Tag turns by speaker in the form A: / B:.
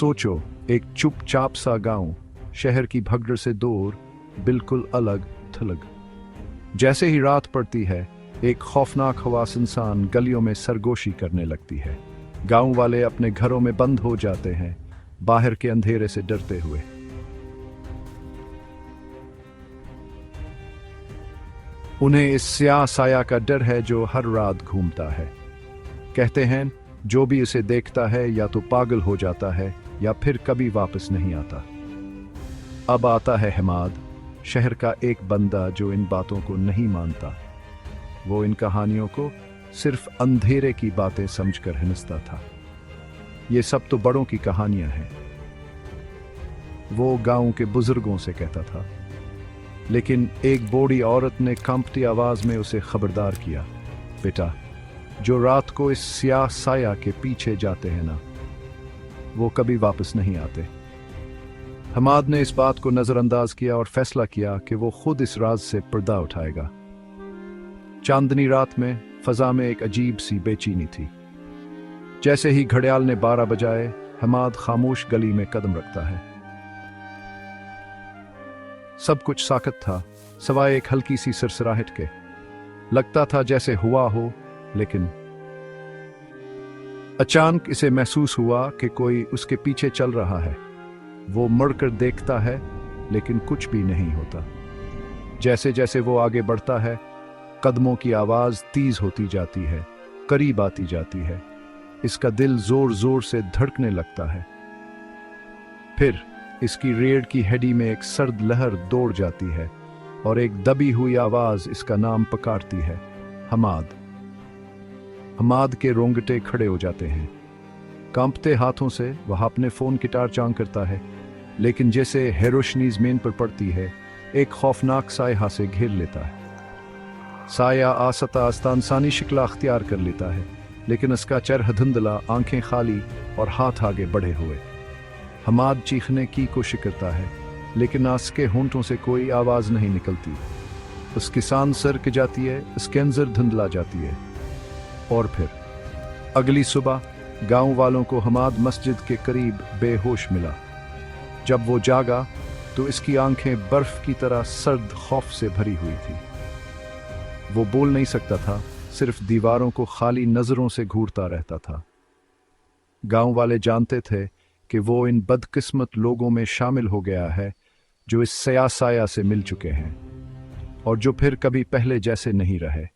A: सोचो, एक चुपचाप सा गांव, शहर की भगदड़ से दूर, बिल्कुल अलग थलग। जैसे ही रात पड़ती है, एक खौफनाक हवास इंसान गलियों में सरगोशी करने लगती है। गांव वाले अपने घरों में बंद हो जाते हैं, बाहर के अंधेरे से डरते हुए। उन्हें इस स्याह साया का डर है जो हर रात घूमता है। कहते हैं, जो भी इसे देखता है या तो पागल हो जाता है या फिर कभी वापस नहीं आता। अब आता है हमाद, शहर का एक बंदा जो इन बातों को नहीं मानता। वो इन कहानियों को सिर्फ अंधेरे की बातें समझकर हंसता था। ये सब तो बड़ों की कहानियां हैं, वो गांव के बुजुर्गों से कहता था। लेकिन एक बूढ़ी औरत ने कांपती आवाज में उसे खबरदार किया, बेटा, जो रात को इस स्याह साया के पीछे जाते हैं ना, वो कभी वापस नहीं आते। हमाद ने इस बात को नजरअंदाज किया और फैसला किया कि वो खुद इस राज से पर्दा उठाएगा। चांदनी रात में फजा में एक अजीब सी बेचैनी थी। जैसे ही घड़ियाल ने 12 बजाए, हमाद खामोश गली में कदम रखता है। सब कुछ साकत था, सवाए एक हल्की सी सरसराहट के। लगता था जैसे हुआ हो, लेकिन अचानक इसे महसूस हुआ कि कोई उसके पीछे चल रहा है। वो मुड़कर देखता है, लेकिन कुछ भी नहीं होता। जैसे जैसे वो आगे बढ़ता है, कदमों की आवाज तेज होती जाती है, करीब आती जाती है। इसका दिल जोर जोर से धड़कने लगता है। फिर इसकी रीढ़ की हड्डी में एक सर्द लहर दौड़ जाती है और एक दबी हुई आवाज इसका नाम पुकारती है, हमाद। हमाद के रोंगटे खड़े हो जाते हैं। कांपते हाथों से वह अपने फोन की टार्च ऑन करता है, लेकिन जैसे रोशनी जमीन पर पड़ती है, एक खौफनाक साया से घेर लेता है। साया आसता आस्ता इंसानी शिकला अख्तियार कर लेता है, लेकिन उसका चेहरा धुंधला, आंखें खाली और हाथ आगे बढ़े हुए। हमाद चीखने की कोशिश करता है, लेकिन उसके होंठों से कोई आवाज नहीं निकलती। उसकी सांस सरक जाती है, उसके अंदर धुंधला जाती है। और फिर अगली सुबह गांव वालों को हमाद मस्जिद के करीब बेहोश मिला। जब वो जागा तो इसकी आंखें बर्फ की तरह सर्द खौफ से भरी हुई थी। वो बोल नहीं सकता था, सिर्फ दीवारों को खाली नजरों से घूरता रहता था। गांव वाले जानते थे कि वो इन बदकिस्मत लोगों में शामिल हो गया है जो इस स्याह साया से मिल चुके हैं और जो फिर कभी पहले जैसे नहीं रहे।